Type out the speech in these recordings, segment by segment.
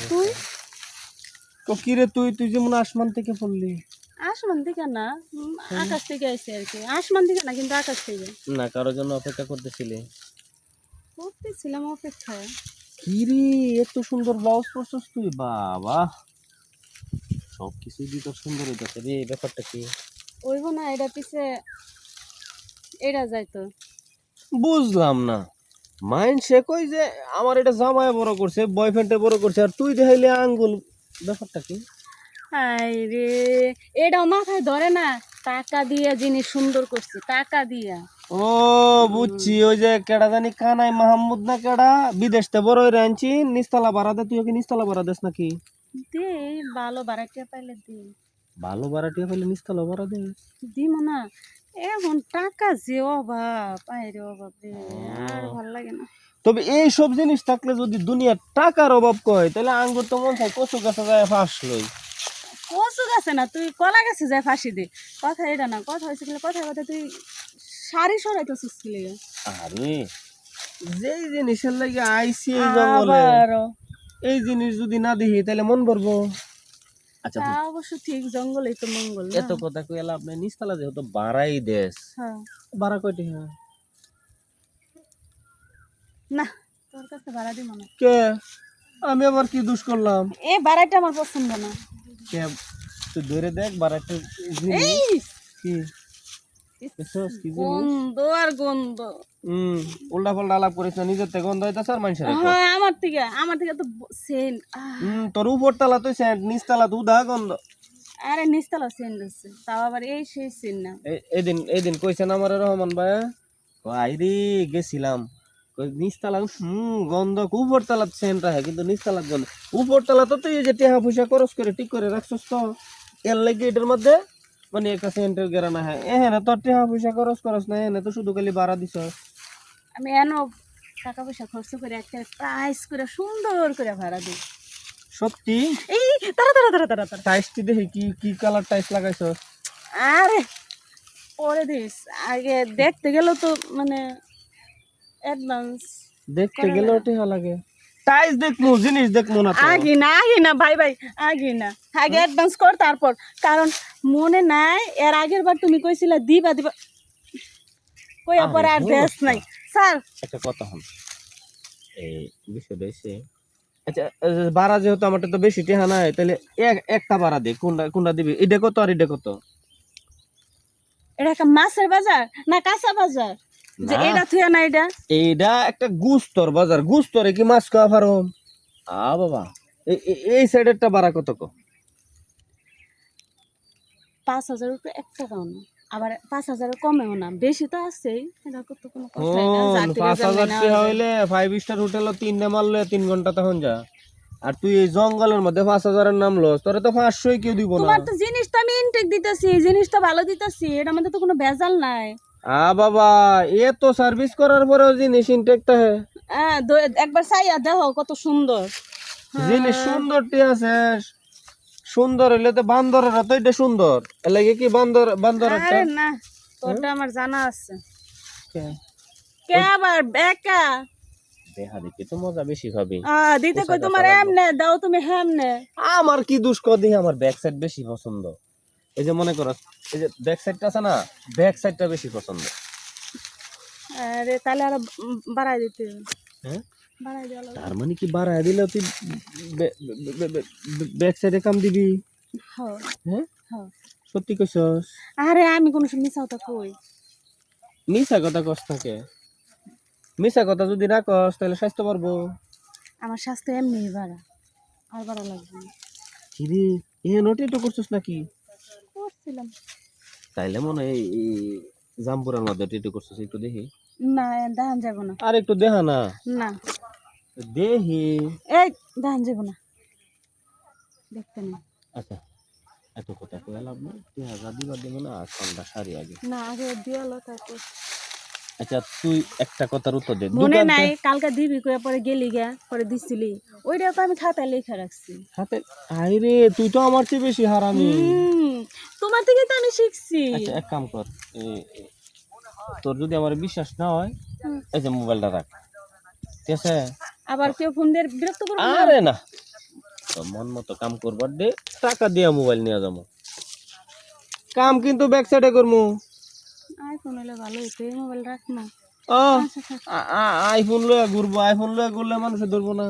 তুই তো কি রে তুই তুই যেমন আসমান থেকে পড়লি? আসমান থেকে না, আকাশ থেকে আইছে আর কি। আসমান থেকে না, কিন্তু আকাশ থেকে। না কারোর জন্য অপেক্ষা করতেছিলি? করতেছিলাম অপেক্ষায়। কি রে এত সুন্দর ব্লাউজ পরছিস তুই, বাবা সব কিছু দিয়ে তো সুন্দর হইতেছে রে, ব্যাপারটা কি? ওইব না, এটা পিছে এটা যাইতো। বুঝলাম না, মাইন্ড সে কই যে আমার এটা জামাই বড় করছে, বয়ফ্রেন্ডে বড় করছে, আর তুই দেখাইলে আঙ্গুল, ব্যাপারটা কি? হাই রে, এটাও মাথায় ধরে না। টাকা দিয়া জিনিস সুন্দর করছে, টাকা দিয়া। ও বুঝছি, ওই যে কেডা জানি কানাই মাহমুদ না কেডা, বিদেশ থেকে বড় হইরে আনছি, নিস্তালা ভাড়া দে, তুই ওকে নিস্তালা ভাড়া দেস নাকি? দে, ভালো বাড়াইতে পাইলে দে। ভালো ভাড়াটিয়া পেলে নিস্তালা ভাড়া দে। দিব না, এখন টাকা যে অভাব, আইরে অভাব রে, আর ভাল লাগে না। তবে এই সব জিনিস থাকলে যদি দুনিয়ার টাকার অভাব কয়, তাহলে আঙ্গুর তো মন চায় কচু গাছে যায় ফাঁস লই। কচু গাছে না, তুই কলা গাছে যায় ফাঁসি দে। কথা এটা না, কথা হয়েছে কথা কথা তুই শাড়ি সরাইতে সুস্থিলে। আরে যেই জিনিসের লাগে আইসি এই জঙ্গলে, আবারও এই জিনিস যদি না দেখি তাহলে মন ভরবো? আচ্ছা তা অবশ্য ঠিক, জঙ্গলেই তো মঙ্গল না? এত কথা কই এলা আপনি নিস্তালা যেহেতু বাড়াই দেশ, হ্যাঁ। বাড়া কয়টি? হ্যাঁ না, তোর কাছে ভাড়া দিব না। কে আমি আবার কি দোষ করলাম? এ ভাড়াটা আমার পছন্দ না। কে তুই ধরে দেখ বাড়াটা এই কি এসস কি জিনিস? গন্ধ আর গন্ধ। উল্টা পাল্টা আলাপ করিস না, নিজের থেকে গন্ধ হইতাছে আর মানুষের হ্যাঁ, আমার থেকে তো সেন্ট। তোর উপর তালা তুই সেন্ট, নিচ তালা তুই দা গন্ধ। আরে নিস্তলা সেন্ট আছে, তাও আবার এই সেই সেন্ট না। এদিন কইছেন আমার রহমান ভাই, আইরি গেছিলাম, কই নিচতলা গন্ধ, উপর তালা সেন্ট রাখে কিন্তু নিচতলা গন্ধ। উপর তালা তো তুই এই যে টেহা পয়সা খরচ করে ঠিক করে রাখছস, তো এর লাগে এটার মধ্যে মানে একটা সেন্টের গেরা না। হ্যাঁ এখানে তোর টেহা পয়সা খরচ করস না, এখানে তো শুধু খালি ভাড়া দিছ। আমি এনো টাকা পয়সা খরচ করে একটা প্রাইস করে সুন্দর করে ভাড়া দিই। সত্যি? এই তারা তারা তারা তারা তারা টাইসটি দেখি কি কি কালার টাইস লাগাইছস? আরে পরে দিস, আগে দেখতে গেলেও তো মানে অ্যাডভান্স দেখতে করা গেলেও লাগে। টেহা লাগে। টাইস দেখমু, জিনিস দেখমু না তো? আগে না ভাই ভাই, আগে না, আগে অ্যাডভান্স কর তারপর। কারণ মনে নাই এর আগের বার তুমি কইছিলা দিবা দিবা, কইয়া আরে পরে আর হলো দেশ নাই স্যার। একটা কথা হল, এই বিষয়টা এসে, আচ্ছা ভাড়া যেহেতু আমারটা তো বেশি টেহা নাই, তাহলে একটা ভাড়া দে, কোনটা কোনটা দিবি? এটা কত আর এটা কত? এটা একটা মাছের বাজার না কাঁচা বাজার যে না এটা থুয়া না এটা? এইটা একটা গুস্তর বাজার, গুস্তরে কি মাছ খাওয়া পারম? বাবা এই সাইডেরটা ভাড়া কত কো? 5,000 উপরে এক টাকাও না, আবার 5,000 কমেও না, বেশি তো আছেই। এটা কত কোনো কথাই না, যার থেকে 5,000 জানলে না টাকা হবে। হইলে 5 স্টার হোটেলে 3 মারলে 3 ঘন্টা তখন যা। আর তুই এই জঙ্গলের মধ্যে 5,000-এর নাম লস, তোরে তো 500 কেউ দিব না। তোমার তো জিনিস তো আমি ইনটেক দিতেছি, জিনিসটা ভালো দিতেছি, এটার মধ্যে তো কোনো ভেজাল নাই। বাবা এ তো সার্ভিস করার পরেও জিনিস ইনটেক থাকে। হ্যাঁ, একবার চাইয়া দেখো কত সুন্দর। জিনিস সুন্দরটি আছে, সুন্দর হইলে তো বান্দরেরা তো এটা সুন্দর, এর লাগে কি বান্দর বান্দর একটা আরে না, তোরটা আমার জানা আছে। কে আবার বেকা দেখা দেখি তো মজা বেশি খাবি। দিতে কই তোমার এমনে দাও, তুমি হেমনে। আমার কি দুষ কর দিই, আমার ব্যাক সাইড বেশি পছন্দ। এই যে মনে করো এই যে ব্যাক সাইডটা আছে না, ব্যাক সাইডটা বেশি পছন্দ। আরে তাহলে আরো বাড়াই দিতে হবে। হ্যাঁ বাড়াই দেওয়া লাগবে। তার মানে কি বাড়ায় দিলে তুই ব্যাক সাইডে কাম দিবি? হ্যাঁ হ্যাঁ হ্যাঁ। সত্যি কইছস? আরে আমি কোনো সময় মিশাও তা কই? মিছা কথা কস থাকে, মিছা কথা যদি না কস তাহলে স্বাস্থ্য পারবো। আমার স্বাস্থ্য এমনি বাড়া, আর বাড়া লাগবে না। কিরে এ নোটে তো করছস নাকি? করছিলাম। তাইলে মনে হয় এই জামপুরার মধ্যে টিটু করছস, একটু দেখি। না, দাহান যাব না। আর একটু দেখা না, না, দেখি। এই দাহান যাব না, দেখতে না। আচ্ছা এত কথা কয়ে লাভ নেই, 2,000 দিবা দিব না, আর সন্ধ্যা সারি আগে। না, আগে দিয়ালো তারপর। আচ্ছা তুই একটা কথার উত্তর দে, মনে দোকান নাই কালকে দিবি কয়ে পরে গেলি গা, পরে দিছিলি, ওইটা তো আমি খাতায় লেখা রাখছি। হাতে আইরে তুই তো আমার চেয়ে বেশি হারামি। তোমার থেকে তো আমি শিখছি। আচ্ছা এক কাম কর, তোর যদি আমার বিশ্বাস না হয়, এই যে মোবাইলটা রাখ, ঠিক আছে আবার কেউ ফোন দিয়ে বিরক্ত করবে না? আরে না তোর মন মতো কাম করবার দে টাকা দিয়া মোবাইল নিয়ে যাবো কাম কিন্তু ব্যাক সাইডে করবো আইফোন হলে ভালো হইতো, এই মোবাইল রাখ না। ও আচ্ছা থাক। আইফোন লয়ে ঘুরবো আইফোন লয়ে ঘুরলে মানুষে ধরবো না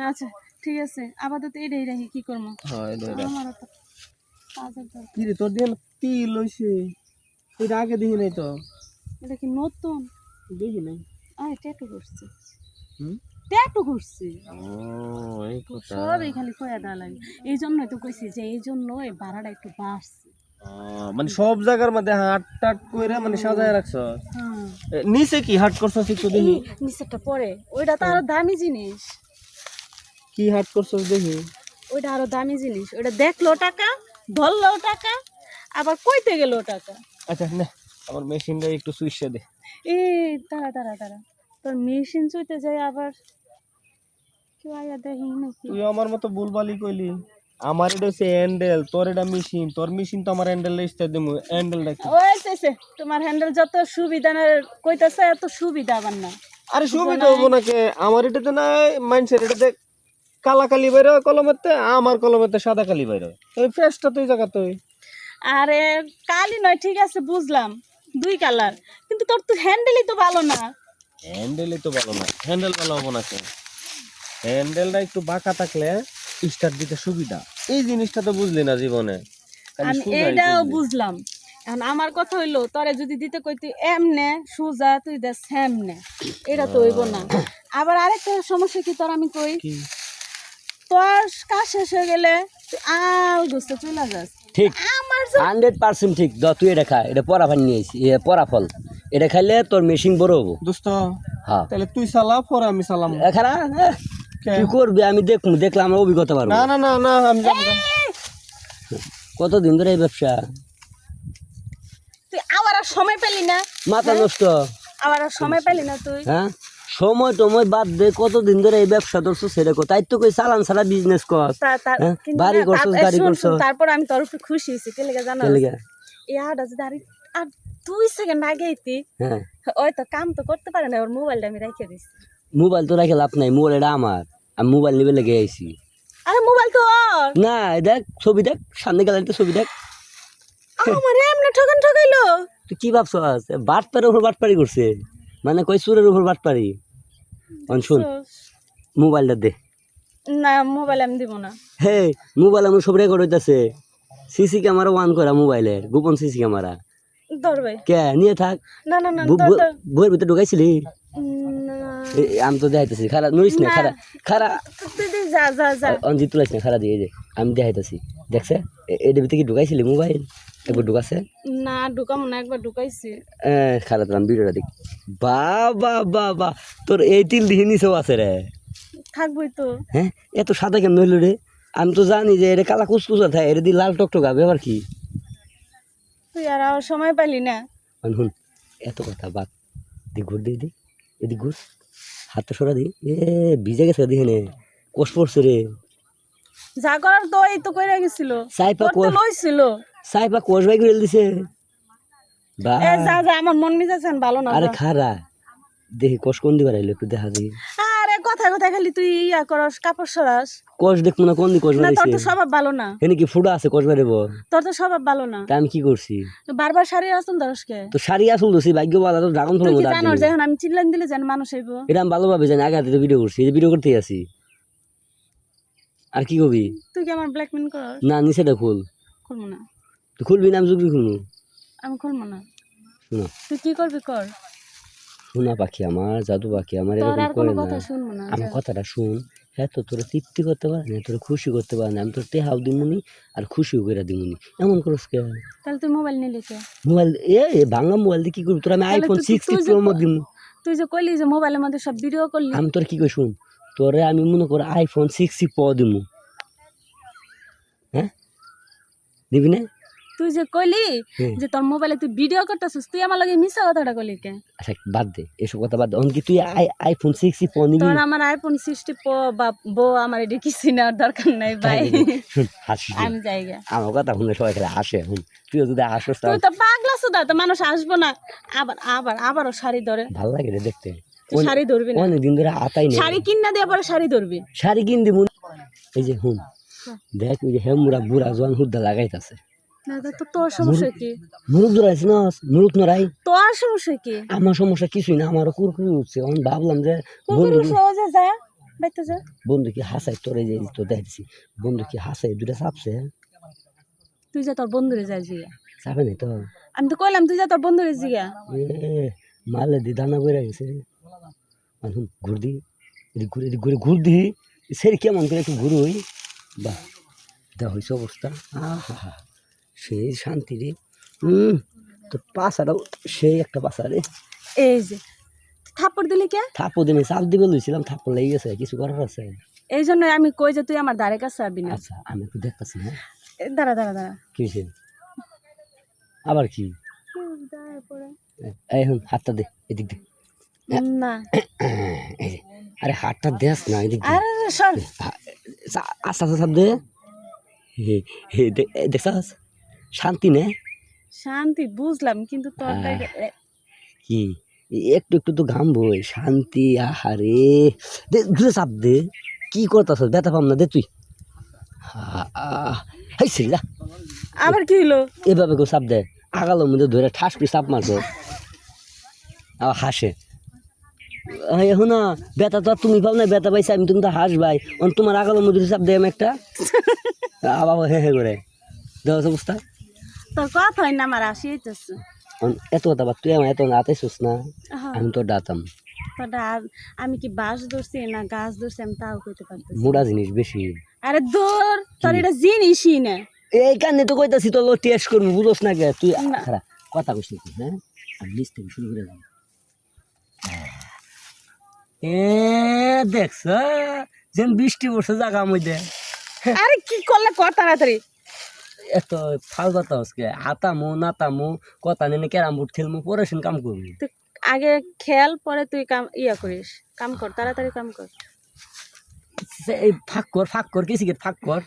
আচ্ছা ঠিক আছে, আপাতত এটাই রাখি, কি করবো? হয় আমার তো কাজের দরকার। কি রে তোর দিয়ে তিল লইছে এটা আগে দেখি নাই তো এটা কি নতুন? দেখি নাই ট্যাটু করছে, হুম ট্যাটু করছে। ও এই কথা সব এই খালি কয়া দেওয়া লাগে, এই জন্যই তো কইছি যে এই জন্য এই ভাড়াটা একটু বাড়ছে। মানে সব জায়গার মধ্যে হাট টাট কইরা মানে সাজায় রাখছ হ্যাঁ নিচে কি হাট করছ একটু দেখি নিচেরটা পরে, ওইটা তো আরো দামি জিনিস, কি হাট করছ দেখি ওইটা আরো দামি জিনিস, ওইটা দেখলো টাকা, ধরলো টাকা, আবার কইতে গেল টাকা। আচ্ছা না আমার মেশিনটা একটু সুইচে দে এই তারা তারা তারা তোর মেশিন চুইতে যায় আবার কেউ আয়া দেখি নাকি? তুই আমার মতো ভুলবালি কইলি আমার এটা হচ্ছে হ্যান্ডেল তোর এটা মেশিন তোর মেশিন তো আমার হ্যান্ডেল ইস্তা দেবো হ্যান্ডেলটা কি ওই সে তোমার হ্যান্ডেল যত সুবিধা না কইতাছে এত সুবিধা আবার না। আরে সুবিধা হবো নাকি আমার এটাতে না মাইন্ডসেট এটাতে কালা কালি বাইরে হয় কলমেতে আমার কলমেতে সাদা কালি বাইরে হয় এই ফ্রেশটা তুই জায়গা তুই আরে কালি নয় ঠিক আছে বুঝলাম, দুই কালার, কিন্তু তোর তো হ্যান্ডেলই তো ভালো না। হ্যান্ডেলই তো ভালো না হ্যান্ডেল ভালো হবো নাকি হ্যান্ডেলটা একটু বাঁকা থাকলে স্টার্ট দিতে সুবিধা এই জিনিসটা তো বুঝলি না জীবনে খালি আমি সোজাই এইটাও বুঝলি। বুঝলাম, এখন আমার কথা হইলো তোরে যদি দিতে কইতি এমনে সুজা তুই দে সেমনে, এটা তো হইব না। আবার আরেকটা সমস্যা কি তোর আমি কই, কি তোর কাজ শেষ হয়ে গেলে তুই আল গোস্তে চলে যাস, ঠিক আমার 100% ঠিক। তুই এটা খা, এটা পরা ফল নিয়ে আইছি, পরা ফল এটা খাইলে তোর মেশিন বড় হবো। দোস্ত হ্যাঁ তাহলে তুই চালা পরে আমি চালাম খারা কি করবি আমি দেখলে আমার অভিজ্ঞতা পারবো। না না না না আমি যাবো না। কতদিন ধরে এই ব্যবসা, তুই আবার আর সময় পেলি না, মাথা নষ্ট। আবার আর সময় পেলি না তুই। হ্যাঁ সময় টময় বাদ দে, কতদিন ধরে এই ব্যবসা ধরছো সেটা কর, তাই তো কই চালান ছাড়া বিজনেস কর। হ্যাঁ? কিন্তু বাড়ি না, করছো গাড়ি শোন, করছো শোন, তারপর আমি তোর উপর খুশি হয়েছি কে লেগে জানো, কেলিগা? এই আটা যদি আর 2 সেকেন্ড আগে আইতি, হ্যাঁ ওই তো কাম তো করতে পারে না, ওর মোবাইলটা আমি রেখে দিছি। মোবাইল তো রাখে লাভ নাই, মোবাইল এটা আমার, আমি মোবাইল নিবে লেগে আইছি। আরে মোবাইল তো ওর, না দেখ ছবি দেখ, সামনে গ্যালারিতে ছবি দেখ। আমার এমনি ঠকাইলো। তুই কি ভাবছো বাটপারের উপর বাটপারি করছে, মানে কই চুরের উপর বাটপারি। শুন মোবাইলটা দে। না মোবাইল আমি দিব না। হে মোবাইল আমার সব রেকর্ড হইতাছে, সিসি ক্যামেরা অন করা মোবাইলের, গোপন সিসি ক্যামেরা। ধর ভাই, কে নিয়ে থাক। না না না ধর, ধর। বইয়ের ভিতরে ঢুকাইছিলি? না, আমি তো দেখাইতেছি, খারা নড়িস না, খারা খারা তুই যা যা যা। অঞ্জিত তুলাইস না, খারা দিয়ে আমি দেখাইতেছি। দেখছে এটার ভিতরে কি ঢুকাইছিলি মোবাইল? একবার ঢুকাছে না, ঢুকাম না, একবার ঢুকাইছি। খারাপ আমি ভিডিওটা দেখ। বা বা বা তোর এই তিল দিয়ে নিচেও আছে রে। থাকবই তো। হ্যাঁ এত সাদা কেন হইল রে? আমি তো জানি যে এটা কালা কুচকুচা থাকে, এটা দিয়ে লাল টকটকা ব্যাপার কি? তুই আর আমার সময় পাইলি না। শুন এত কথা বাদ দি, ঘুর দি দি এদিক ঘুর, হাতটা সরা দি। ভিজে গেছে দিহে নে, কোষ পড়ছে রে। যা করার তো এই তো কইরা গেছিল, সাইপা করতে লইছিল। সাইপা কোষ ভাই করে দিছে। বা এ যা যা, আমার মন মেজাজ এখন ভালো না। আরে যা। খারা দেখি কোষ কোন দিবার আইলো একটু দেখা দি। আরে কথা কথা খালি তুই ইয়া করস, কাপড় সরাস কোষ দেখবো না, কোন দি কোষ না, তোর বাড়াইছে? তো স্বভাব ভালো না, এনে কি ফুটা আছে কোষ বাড়াইব? তোর তো স্বভাব ভালো না। তা আমি কি করছি? তুই বারবার শাড়ি আসুন ধরসকে। তো শাড়ি আসল দোষী ভাগ্য বলা তো ড্রাগন তুই ফলের কি মধ্যে জানোস যে এখন আমি চিল্লান দিলে যেন মানুষ হইব? এটা আমি ভালোভাবে জানি, আগে হাতে তো ভিডিও করছি, এই যে ভিডিও করতেই আছি। আর কি কবি? তুই কি আমার ব্ল্যাকমেল করস? না নিচেটা খুল। খুলবো না, তুই খুলবি না? আমি যুগি খুলবো। আমি খুলবো না। শোনো তুই কি করবি কর, শোনা পাখি আমার, জাদু পাখি আমার, তোর এরকম আর করে কোনো না। কথা শুনবো না। আমার যা। কথাটা শুন। হ্যাঁ তো তোরা তৃপ্তি করতে পারে না, তোরা খুশি করতে পারে না, আমি তোর টেহাও দিমুনি আর খুশিও করে দিমুনি। এমন করস কে? তাহলে তুই মোবাইল নিলি কে? মোবাইল ভাঙা মোবাইল দিয়ে কি করবি তোর? আমি তাহলে আইফোন তুই- 60 তুই যে প্রো দিমু। তুই যে কইলি যে মোবাইলের মধ্যে সব ভিডিও করলি, আমি তোর কি কই শুন, তোরে আমি মনে করি আইফোন 60 প্রো দিমু। হ্যাঁ দিবি না? তুই যে কইলি হুম। যে তোর মোবাইলে তুই ভিডিও করতেছিস, তুই আমার লগে মিছা কথাটা কইলি কে? আচ্ছা বাদ দে এসব কথা, বাদ দে। অন কি তুই আইফোন 60 প্রো নিবি? তোর আমার আইফোন 60 প্রো বা বো আমার এটি কিছু নেওয়ার দরকার নাই ভাই। শুন হাসিস না। আমি জায়গা, আমার কথা শুনে সবাই খেলে হাসে। হুন তুইও যদি হাসস তুই তো পাগলা সুদা, তো মানুষ আসবো না। আবারও শাড়ি ধরে। ভালো লাগে রে দেখতে। তুই শাড়ি ধরবি না, অনেকদিন ধরে আতাই নেই। শাড়ি কিনা দিয়ে পরে শাড়ি ধরবি। শাড়ি কিন দিব। এই যে হুন দেখ ওই যে হেমুরা বুড়া জোয়ান হুদ্দা লাগাইতাছে। না তো তোর সমস্যা কি? মুরুখ ধরাইছি না, মুরুখ নড়াই। তোর সমস্যা কি? আমার সমস্যা কিছুই না, আমারও কুরকুরি উঠছে। আমি ভাবলাম যে কুকুর সহজে যা বাইতে যা। বন্ধু কি হাসাই, তোরে যে তো দেখছি বন্ধু কি হাসাই দুটা চাপছে। তুই যা তোর বন্ধুরে যাই জিগা। চাপে নাই তো? আমি তো কইলাম তুই যা তোর বন্ধুরে জিগা। মালে দি দানা বইরা গেছে। এখন ঘুর দি, এদিক ঘুরে এদিক ঘুরে ঘুর দি, সেরি কেমন করে একটু ঘুর হই। বাহ দা হয়েছে অবস্থা। আহা সেই শান্তি রে। তো পাশাটাও সেই একটা পাশা রে। এই যে থাপ্পড় দিলি কে? থাপ্পড় দিনে চাপ দিবে লইছিলাম, থাপ্পড় লেগে গেছে, কিছু করার আছে? এই জন্য আমি কই যে তুই আমার ধারে কাছে আসবি না। আচ্ছা আমি একটু দেখতেছি। হ্যাঁ দাঁড়া দাঁড়া দাঁড়া। কি হয়েছে আবার? কি এখন হাতটা দে এদিক দে। না এই যে, আরে হাতটা দেস না এদিক দে। আরে সর। আস্তে আস্তে চাপ দে। দেখছাস শান্তি নে? শান্তি বুঝলাম কিন্তু তোরটা কি একটু একটু তো ঘাম বই, শান্তি। আহারে দে দূরে চাপ দে। কি করতেছ? ব্যথা পাম না দে তুই। হাইছে যা। আবার কি হলো? এভাবে কেউ চাপ দেয়? আগালোর মধ্যে ধরে ঠাস করে চাপ মারছো, আবার হাসে। এখন না ব্যথা তো আর তুমি পাও না, ব্যথা পাইছে আমি, তুমি তো হাস ভাই। তোমার আগালোর মধ্যে চাপ দেয় আমি একটা, আবার হে হে করে দেওয়া অবস্থা। তোর কথা হয় না, আমার আসি হইতেছে। এত কথা বা তুই আমার এত আতাইছিস না, আমি তো ডাতাম। আমি কি বাঁশ ধরছি না গাছ ধরছি আমি তাও কইতে পারতেছি। মোড়া জিনিস বেশি। আরে দূর, তোর এটা জিনিসই না। এই কারণে তো কইতাছি তো টেস্ট করবি, বুঝোস না কে তুই? না। খারাপ কথা কইস নাকি? হ্যাঁ আমি নিচ থেকে শুরু করে যাবো। দেখছ যেন বৃষ্টি পড়ছে জায়গার মধ্যে। আরে কি করলে কর তাড়াতাড়ি। এত ফাল কথা হচ্ছে, আতামো নাতামো কথা নেই, ক্যারাম বোর্ড খেলমু, পরে শুন কাম করবি। তুই আগে খেল, পরে তুই কাম করিস। কাম কর তাড়াতাড়ি কাম কর। এই ফাঁক কর কিছু ফাঁক কর।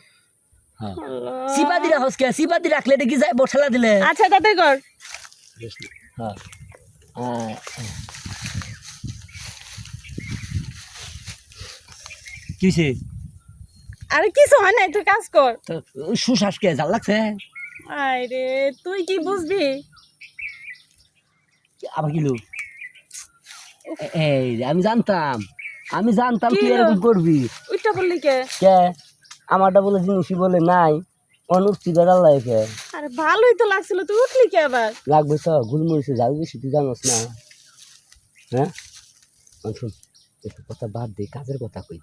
হ্যাঁ সিপাদি রাখস কে? সিপাদি রাখলে এটা কি যায় বসালা দিলে? আচ্ছা তাড়াতাড়ি কর। হ্যাঁ কিসে? আরে কিছু হয় নাই, তুই কাজ কর। সুশ্বাস কে জাল লাগছে? আরে তুই কি বুঝবি? আবার কিলো এই আমি জানতাম কি তুই হলো? এরকম করবি। উইটা বললি কে? কে আমারটা বলে জিনিসই বলে নাই অনুষ্ঠি বেড়াল লাগে। আরে ভালোই তো লাগছিল, তুই উঠলি কে আবার? লাগবে তো গুলমরিচে যাও বেশি, তুই জানোস না? হ্যাঁ শুন একটু কথা বাদ দে, কাজের কথা কই।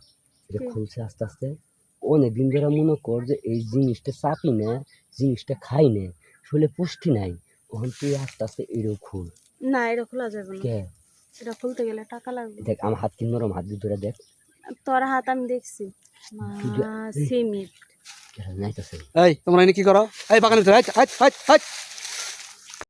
এটা খুলছে আস্তে আস্তে, অনেকদিন ধরে মনে কর যে এই জিনিসটা চাপি না, জিনিসটা খাই না, শরীরে পুষ্টি নাই। ওখান তুই আস্তে আস্তে এরও খুল। না এটা খোলা যাবে না। কে? এটা খুলতে গেলে টাকা লাগবে। দেখ আমার হাত কি নরম, হাত দিয়ে ধরে দেখ। তোর হাত আমি দেখছি। সিমিট। নাইতাছে। এই তোমরা এনে কি করো? এই বাগানে হাট হাট হাট হাট